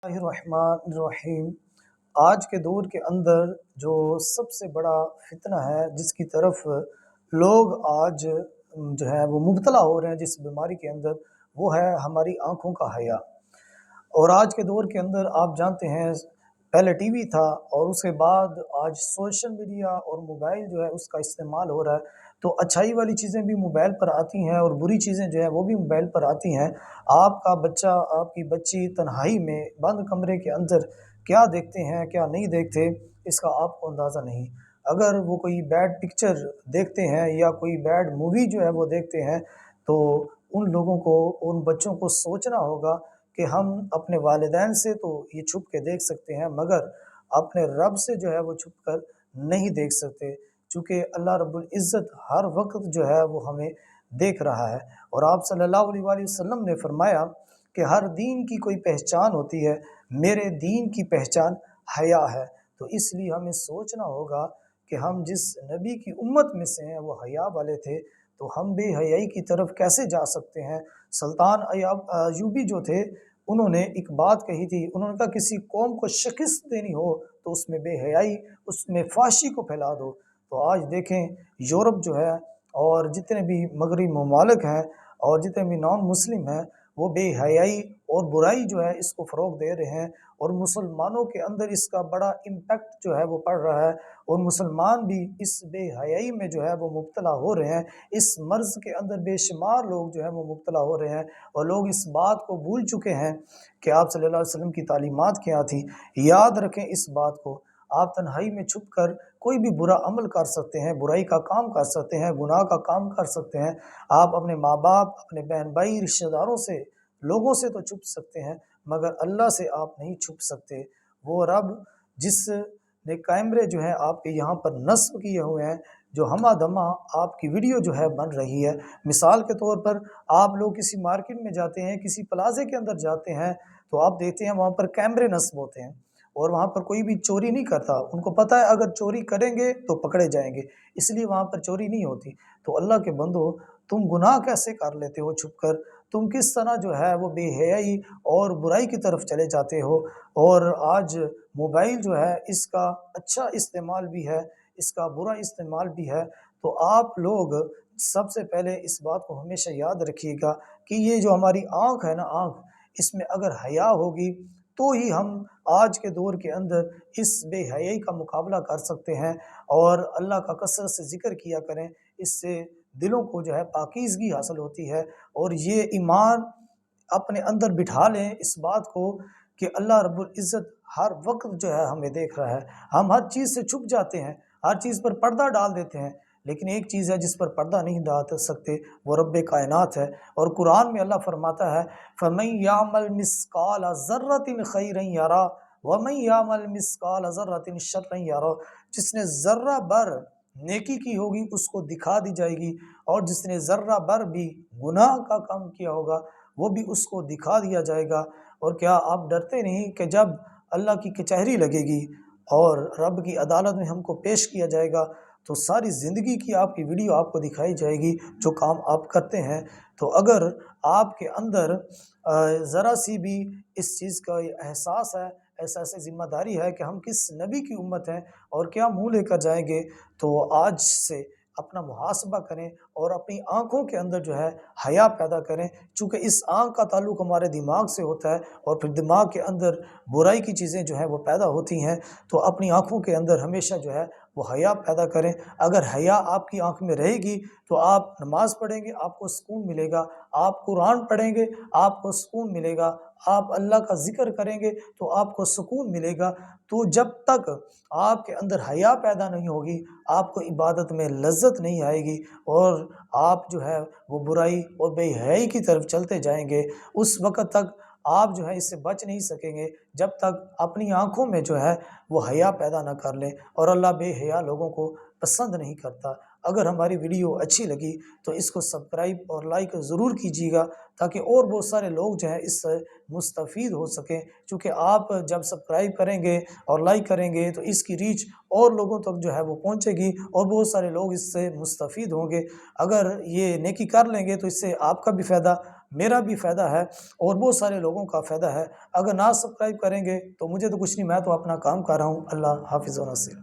الرحیم۔ آج کے دور کے اندر جو سب سے بڑا فتنہ ہے جس کی طرف لوگ آج جو ہے وہ مبتلا ہو رہے ہیں، جس بیماری کے اندر، وہ ہے ہماری آنکھوں کا حیا۔ اور آج کے دور کے اندر آپ جانتے ہیں پہلے ٹی وی تھا، اور اس کے بعد آج سوشل میڈیا اور موبائل جو ہے اس کا استعمال ہو رہا ہے، تو اچھائی والی چیزیں بھی موبائل پر آتی ہیں اور بری چیزیں جو ہیں وہ بھی موبائل پر آتی ہیں۔ آپ کا بچہ، آپ کی بچی تنہائی میں بند کمرے کے اندر کیا دیکھتے ہیں کیا نہیں دیکھتے، اس کا آپ کو اندازہ نہیں۔ اگر وہ کوئی بیڈ پکچر دیکھتے ہیں یا کوئی بیڈ مووی جو ہے وہ دیکھتے ہیں، تو ان لوگوں کو، ان بچوں کو سوچنا ہوگا کہ ہم اپنے والدین سے تو یہ چھپ کے دیکھ سکتے ہیں، مگر اپنے رب سے جو ہے وہ چھپ کر نہیں دیکھ سکتے، چونکہ اللہ رب العزت ہر وقت جو ہے وہ ہمیں دیکھ رہا ہے۔ اور آپ صلی اللہ علیہ وآلہ وسلم نے فرمایا کہ ہر دین کی کوئی پہچان ہوتی ہے، میرے دین کی پہچان حیا ہے۔ تو اس لیے ہمیں سوچنا ہوگا کہ ہم جس نبی کی امت میں سے ہیں وہ حیا والے تھے، تو ہم بے حیائی کی طرف کیسے جا سکتے ہیں؟ سلطان ایوبی جو تھے، انہوں نے ایک بات کہی تھی، انہوں نے کہا کسی قوم کو شکست دینی ہو تو اس میں بے حیائی، اس میں فحاشی کو پھیلا دو۔ تو آج دیکھیں یورپ جو ہے اور جتنے بھی مغربی ممالک ہیں اور جتنے بھی نان مسلم ہیں، وہ بے حیائی اور برائی جو ہے اس کو فروغ دے رہے ہیں، اور مسلمانوں کے اندر اس کا بڑا امپیکٹ جو ہے وہ پڑ رہا ہے، اور مسلمان بھی اس بے حیائی میں جو ہے وہ مبتلا ہو رہے ہیں۔ اس مرض کے اندر بے شمار لوگ جو ہے وہ مبتلا ہو رہے ہیں، اور لوگ اس بات کو بھول چکے ہیں کہ آپ صلی اللہ علیہ وسلم کی تعلیمات کیا تھی۔ یاد رکھیں اس بات کو، آپ تنہائی میں چھپ کر کوئی بھی برا عمل کر سکتے ہیں، برائی کا کام کر سکتے ہیں، گناہ کا کام کر سکتے ہیں۔ آپ اپنے ماں باپ، اپنے بہن بھائی، رشتہ داروں سے، لوگوں سے تو چھپ سکتے ہیں، مگر اللہ سے آپ نہیں چھپ سکتے۔ وہ رب جس نے کیمرے جو ہیں آپ کے یہاں پر نصب کیے ہوئے ہیں، جو ہمہ دمہ آپ کی ویڈیو جو ہے بن رہی ہے، مثال کے طور پر آپ لوگ کسی مارکیٹ میں جاتے ہیں، کسی پلازے کے اندر جاتے ہیں، تو آپ دیکھتے ہیں وہاں پر کیمرے نصب ہوتے ہیں، اور وہاں پر کوئی بھی چوری نہیں کرتا، ان کو پتہ ہے اگر چوری کریں گے تو پکڑے جائیں گے، اس لیے وہاں پر چوری نہیں ہوتی۔ تو اللہ کے بندو، تم گناہ کیسے کر لیتے ہو چھپ کر؟ تم کس طرح جو ہے وہ بے حیائی اور برائی کی طرف چلے جاتے ہو؟ اور آج موبائل جو ہے اس کا اچھا استعمال بھی ہے، اس کا برا استعمال بھی ہے۔ تو آپ لوگ سب سے پہلے اس بات کو ہمیشہ یاد رکھیے گا کہ یہ جو ہماری آنکھ ہے نا، آنکھ، اس میں اگر حیا ہوگی تو ہی ہم آج کے دور کے اندر اس بے حیائی کا مقابلہ کر سکتے ہیں، اور اللہ کا کثرت سے ذکر کیا کریں، اس سے دلوں کو جو ہے پاکیزگی حاصل ہوتی ہے، اور یہ ایمان اپنے اندر بٹھا لیں اس بات کو کہ اللہ رب العزت ہر وقت جو ہے ہمیں دیکھ رہا ہے۔ ہم ہر چیز سے چھپ جاتے ہیں، ہر چیز پر پردہ ڈال دیتے ہیں، لیکن ایک چیز ہے جس پر پردہ نہیں ڈال سکتے، وہ رب کائنات ہے۔ اور قرآن میں اللہ فرماتا ہے فَمَن يَعْمَلْ مِثْقَالَ ذَرَّةٍ خَيْرًا يَرَهُ وَمَن يَعْمَلْ مِثْقَالَ ذَرَّةٍ شَرًّا يَرَهُ۔ جس نے ذرہ بر نیکی کی ہوگی اس کو دکھا دی جائے گی، اور جس نے ذرہ بر بھی گناہ کا کام کیا ہوگا وہ بھی اس کو دکھا دیا جائے گا۔ اور کیا آپ ڈرتے نہیں کہ جب اللہ کی کچہری لگے گی اور رب کی عدالت میں ہم کو پیش کیا جائے گا، تو ساری زندگی کی آپ کی ویڈیو آپ کو دکھائی جائے گی، جو کام آپ کرتے ہیں۔ تو اگر آپ کے اندر ذرا سی بھی اس چیز کا احساس ہے، احساس ذمہ داری ہے کہ ہم کس نبی کی امت ہیں اور کیا منہ لے کر جائیں گے، تو آج سے اپنا محاسبہ کریں اور اپنی آنکھوں کے اندر جو ہے حیا پیدا کریں، چونکہ اس آنکھ کا تعلق ہمارے دماغ سے ہوتا ہے، اور پھر دماغ کے اندر برائی کی چیزیں جو ہیں وہ پیدا ہوتی ہیں۔ تو اپنی آنکھوں کے اندر ہمیشہ جو ہے وہ حیا پیدا کریں۔ اگر حیا آپ کی آنکھ میں رہے گی تو آپ نماز پڑھیں گے، آپ کو سکون ملے گا، آپ قرآن پڑھیں گے، آپ کو سکون ملے گا، آپ اللہ کا ذکر کریں گے تو آپ کو سکون ملے گا۔ تو جب تک آپ کے اندر حیا پیدا نہیں ہوگی، آپ کو عبادت میں لذت نہیں آئے گی، اور آپ جو ہے وہ برائی اور بے حیائی کی طرف چلتے جائیں گے۔ اس وقت تک آپ جو ہے اس سے بچ نہیں سکیں گے جب تک اپنی آنکھوں میں جو ہے وہ حیا پیدا نہ کر لیں، اور اللہ بے حیا لوگوں کو پسند نہیں کرتا۔ اگر ہماری ویڈیو اچھی لگی تو اس کو سبسکرائب اور لائک ضرور کیجیے گا، تاکہ اور بہت سارے لوگ جو ہیں اس سے مستفید ہو سکیں، چونکہ آپ جب سبسکرائب کریں گے اور لائک کریں گے تو اس کی ریچ اور لوگوں تک جو ہے وہ پہنچے گی، اور بہت سارے لوگ اس سے مستفید ہوں گے۔ اگر یہ نیکی کر لیں گے تو اس سے آپ کا بھی فائدہ، میرا بھی فائدہ ہے اور بہت سارے لوگوں کا فائدہ ہے۔ اگر نہ سبسکرائب کریں گے تو مجھے تو کچھ نہیں، میں تو اپنا کام کر رہا ہوں۔ اللہ حافظ و نصر۔